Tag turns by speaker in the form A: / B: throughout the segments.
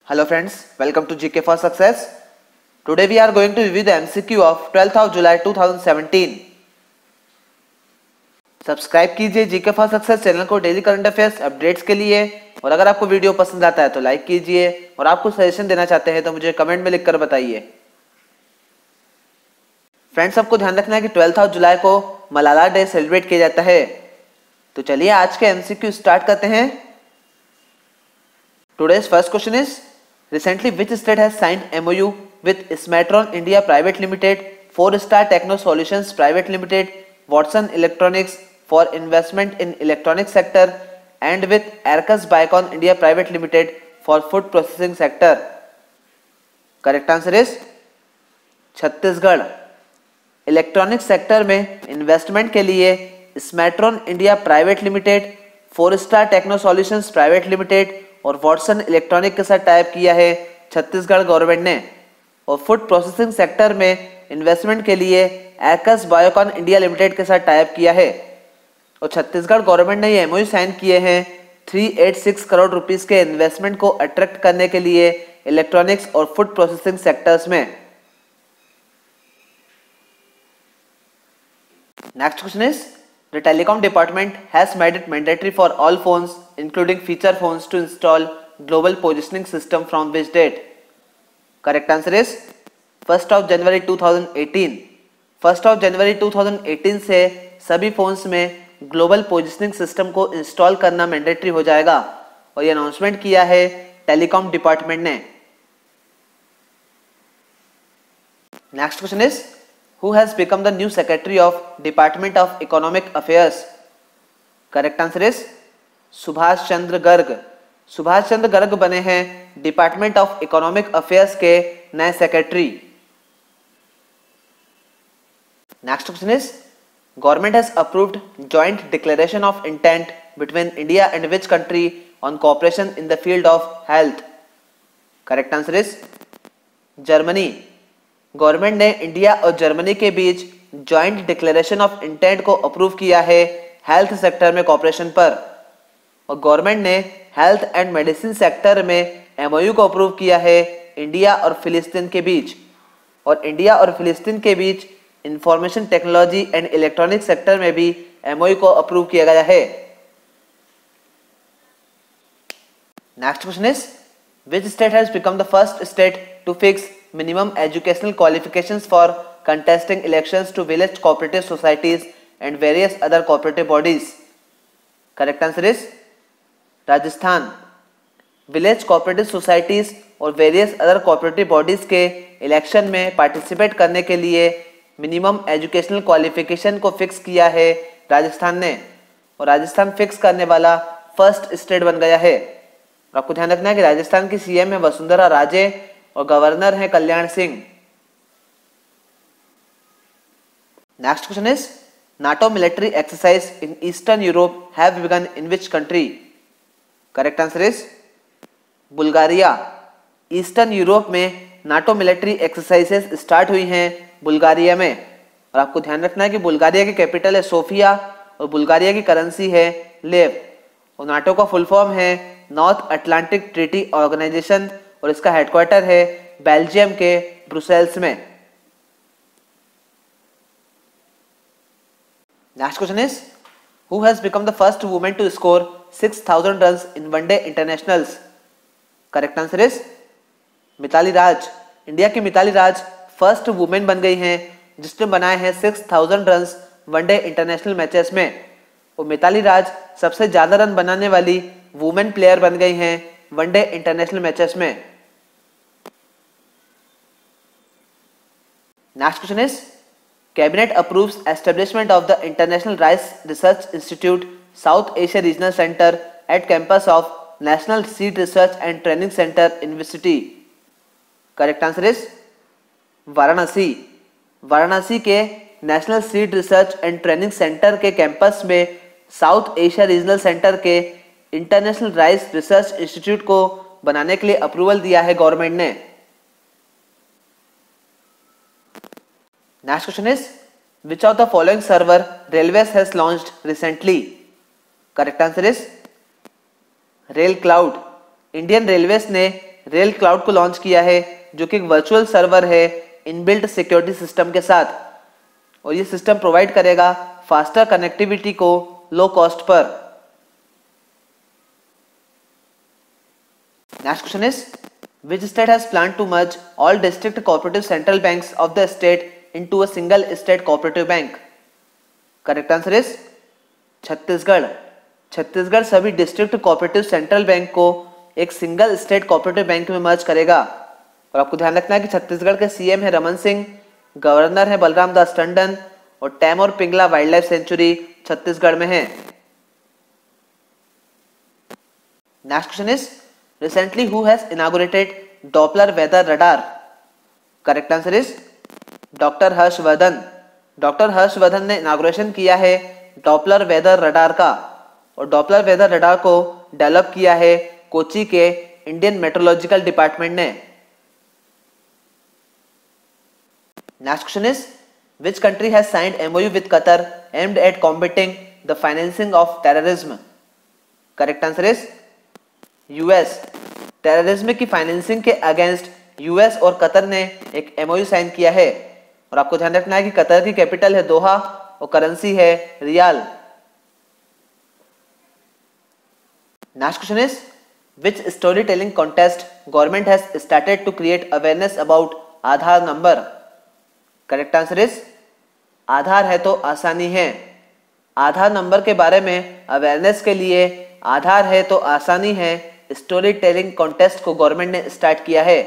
A: Hello friends, welcome to GK for Success. Today we are going to review the MCQ of 12th of July 2017. Subscribe कीजिए GK for Success channel को daily current affairs updates के लिए, और अगर आपको video पसंद आता है तो लाइक कीजिए, और आपको सजेशन देना चाहते हैं तो मुझे कमेंट में लिखकर बताइए। फ्रेंड्स, सबको ध्यान रखना है कि 12th ऑफ जुलाई को मलाला डे सेलिब्रेट किया जाता है। तो चलिए आज के MCQ स्टार्ट करते हैं। Today's first question is, recently which state has signed MOU with Smatron India Private Limited, 4-Star Techno Solutions Private Limited, Watson Electronics for investment in electronic sector, and with Arcus Biocon India Private Limited for food processing sector? Correct answer is Chhattisgarh. Electronic sector में investment के लिए Smartron India private limited, 4-स्टार techno solutions private limited और Watson electronic के साथ tie up किया है Chhattisgarh government ने। और फूड प्रोसेसिंग सेक्टर में इन्वेस्टमेंट के लिए आर्कस बायोकॉन इंडिया लिमिटेड के साथ टाइप किया है। और छत्तीसगढ़ गवर्नमेंट ने ये एमओयू साइन किए हैं 386 करोड़ रुपीस के इन्वेस्टमेंट को अट्रैक्ट करने के लिए इलेक्ट्रॉनिक्स और फूड प्रोसेसिंग सेक्टर्स में। Next question is, the telecom department has made it mandatory for all phones, including feature phones, to install global positioning system from which date? Correct answer is 1st of January 2018. 1st of January 2018 से सभी phones में global positioning system को install करना mandatory हो जाएगा, और ये announcement किया है टेलीकॉम डिपार्टमेंट ने। Next question is, who has become the new secretary of Department of Economic Affairs? Correct answer is Subhash Chandra Garg. Subhash Chandra Garg बने हैं डिपार्टमेंट ऑफ इकोनॉमिक अफेयर्स के नए secretary. Next question is, government has approved joint declaration of intent between India and which country on cooperation in the field of health? Correct answer is Germany. Government ने India और Germany के बीच joint declaration of intent को approve किया है health sector में cooperation पर। और गवर्नमेंट ने हेल्थ एंड मेडिसिन सेक्टर में एमओयू को अप्रूव किया है इंडिया और फिलिस्तीन के बीच। और इंडिया और फिलिस्तीन के बीच information technology and electronic sector में भी एमओयू को अप्रूव किया गया है। Next question is, which state has become the first state to fix minimum educational qualifications for contesting elections to village cooperative societies and various other cooperative bodies? Correct answer is Rajasthan. Village cooperative societies और various other cooperative bodies के election में participate करने के लिए minimum educational qualification को fix किया है राजस्थान ने, और राजस्थान फिक्स करने वाला फर्स्ट स्टेट बन गया है। आपको ध्यान रखना है कि राजस्थान की सीएम है वसुंधरा राजे और गवर्नर है Kalyan Singh. Next question is, NATO military exercise in eastern Europe have begun in which country? Correct answer is Bulgaria. Eastern Europe में नाटो मिलिट्री एक्सरसाइजेस स्टार्ट हुई हैं बुल्गारिया में। और आपको ध्यान रखना है कि बुल्गारिया की कैपिटल है सोफिया और बुल्गारिया की करेंसी है लेव। और नाटो का फुल फॉर्म है नॉर्थ अटलांटिक ट्रीटी ऑर्गेनाइजेशन, और इसका हेडक्वार्टर है बेल्जियम के ब्रुसेल्स में। Next question is, who has become the first women to score 6000 runs in one day internationals? Correct answer is Mithali Raj. India की मिताली राज फर्स्ट वुमेन बन गई हैं जिसने बनाए हैं 6000 रन्स वनडे इंटरनेशनल मैचेस में। और मिताली राज सबसे ज्यादा रन बनाने वाली वुमेन प्लेयर बन गई हैं वनडे इंटरनेशनल मैचेस में। Next question is, Cabinet approves establishment of the International Rice Research Institute South Asia Regional Center at campus of National Seed Research and Training Center University. Correct answer is Varanasi. Varanasi के national seed research and training centre के campus में South Asia regional centre के international rice research institute को बनाने के लिए approval दिया है गवर्नमेंट ने। Next question is, which of the following server railways has launched recently? Correct answer is rail cloud. Indian railways ने रेल क्लाउड को लॉन्च किया है, जो कि एक वर्चुअल सर्वर है इनबिल्ट सिक्योरिटी सिस्टम के साथ, और ये सिस्टम प्रोवाइड करेगा फास्टर कनेक्टिविटी को low cost per. Next question is which state has planned to merge all district cooperative central banks of the state into a single state cooperative bank? Correct answer is Chhattisgarh. Chhattisgarh सभी district cooperative central bank को एक single state cooperative bank में मर्ज करेगा। और आपको ध्यान रखना है कि छत्तीसगढ़ के सीएम है रमन सिंह, गवर्नर है बलराम दास टंडन, और Tamor Pingla wildlife sanctuary Chhattisgarh में है। Next question is recently who has inaugurated Doppler weather radar? Correct answer is doctor Harshvardhan. Doctor Harshvardhan ने इनाग्रेशन किया है डॉपलर वेदर रडार का, और डॉपलर वेदर रडार को डेवलप किया है कोची के इंडियन मेट्रोलॉजिकल डिपार्टमेंट ने। Next question is which country has signed MOU with Qatar aimed at combating the financing of terrorism? Correct answer is US. Terrorism की financing के against US और Qatar ने एक एमओयू साइन किया है, और आपको ध्यान रखना है कि कतर की कैपिटल है दोहा और करेंसी है riyal. Next question is which storytelling contest government has started to create awareness about Aadhaar number? Correct answer is Aadhaar है तो आसानी है। आधार नंबर के बारे में अवेयरनेस के लिए आधार है तो आसानी है स्टोरी टेलिंग कॉन्टेस्ट को गवर्नमेंट ने स्टार्ट किया है।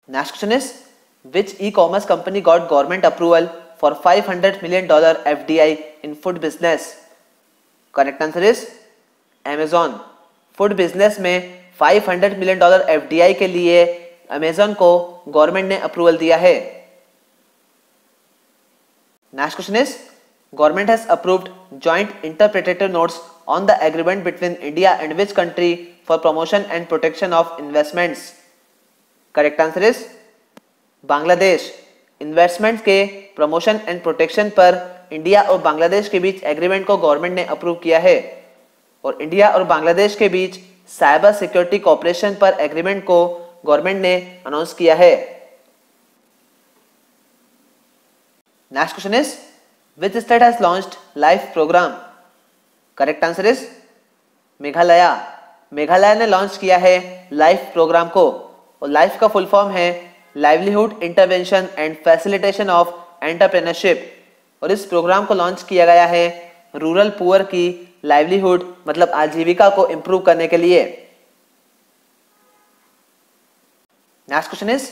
A: Next question is which e commerce company got government approval for $500 million FDI in food business? Correct answer is Amazon. Food business में $500 million FDI के लिए अमेजॉन को गवर्नमेंट ने approval दिया है। Next question is Government has approved joint interpretative notes on the agreement between India and which country for promotion and protection of investments? Correct answer is Bangladesh. Investment के promotion and protection पर India और बांग्लादेश के बीच agreement को government ने approve किया है, और India और बांग्लादेश के बीच साइबर सिक्योरिटी कॉपरेशन पर एग्रीमेंट को गवर्नमेंट ने अनाउंस किया है। Next question is Which state has launched LIFE program? Correct answer is Meghalaya. Meghalaya ने लॉन्च किया है लाइफ प्रोग्राम को, और लाइफ का फुल फॉर्म है livelihood intervention and facilitation of entrepreneurship, और इस प्रोग्राम को लॉन्च किया गया है रूरल पुअर की लाइवलीहुड मतलब आजीविका को इंप्रूव करने के लिए। Next question is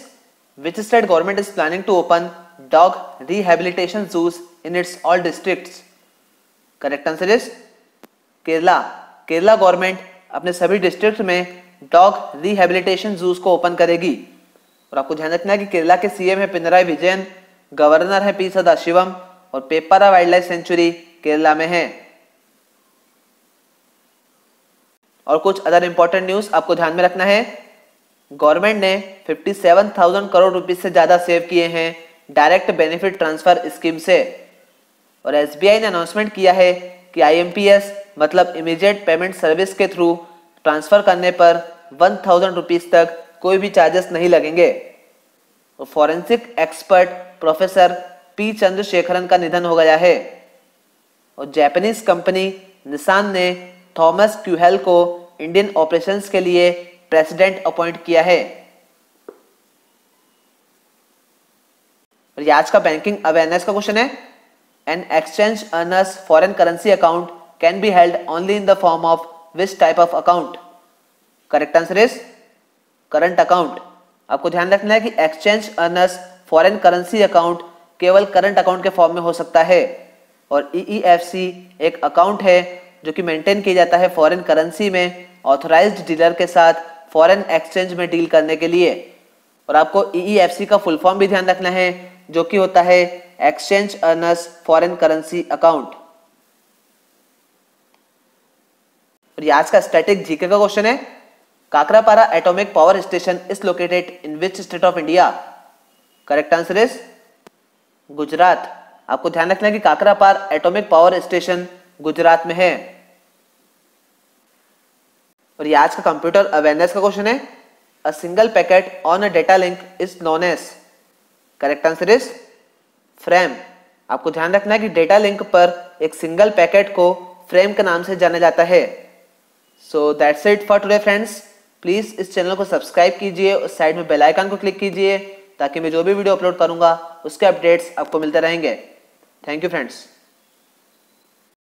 A: which state government is planning to open dog rehabilitation zoos in its all districts? Correct answer is Kerala. Kerala government अपने सभी डिस्ट्रिक्ट में डॉग रिहेबिलिटेशन जूस को ओपन करेगी, और आपको ध्यान रखना है कि केरला के सीएम है पिनराई विजयन, गवर्नर है पी सदाशिवम, और पेपारा वाइल्ड लाइफ सेंचुरी केरला में है। और कुछ अदर इंपॉर्टेंट न्यूज आपको ध्यान में रखना है। गवर्नमेंट ने 57,000 करोड़ रुपए से ज्यादा सेव किए हैं डायरेक्ट बेनिफिट ट्रांसफर स्कीम से, और एसबीआई ने अनाउंसमेंट किया है कि आईएमपीएस मतलब इमीडिएट पेमेंट सर्विस के थ्रू ट्रांसफर करने पर 1,000 रुपीज तक कोई भी चार्जेस नहीं लगेंगे। और forensic expert professor P Chandrasekaran का निधन हो गया है, और जापानीज कंपनी निसान ने थॉमस क्यूहेल को इंडियन ऑपरेशंस के लिए प्रेसिडेंट अपॉइंट किया है। और आज का बैंकिंग अवेयरनेस का क्वेश्चन है an exchange earners foreign currency account can be held only in the form of which type of account? Correct answer is current account. आपको ध्यान रखना है कि exchange earners foreign currency account केवल current account के form में हो सकता है, और ईईएफसी एक अकाउंट है जो कि मेंटेन किया जाता है फॉरेन करेंसी में ऑथराइज्ड डीलर के साथ फॉरेन एक्सचेंज में डील करने के लिए। और आपको ईईएफसी का फुल फॉर्म भी ध्यान रखना है जो कि होता है exchange earners foreign currency account. और आज का स्टैटिक जीके का क्वेश्चन है Kakrapar atomic power station is located in which state of India? Correct answer is Gujarat. आपको ध्यान रखना है कि Kakrapar atomic power station Gujarat में है। और ये आज का कंप्यूटर अवेयरनेस का क्वेश्चन है। A single packet on a data link is known as, correct answer is frame. आपको ध्यान रखना है कि डेटा लिंक पर एक सिंगल पैकेट को फ्रेम के नाम से जाना जाता है। So that's it for today friends. Please इस चैनल को सब्सक्राइब कीजिए और साइड में बेल आइकन को क्लिक कीजिए ताकि मैं जो भी वीडियो अपलोड करूंगा उसके अपडेट्स आपको मिलते रहेंगे। Thank you friends.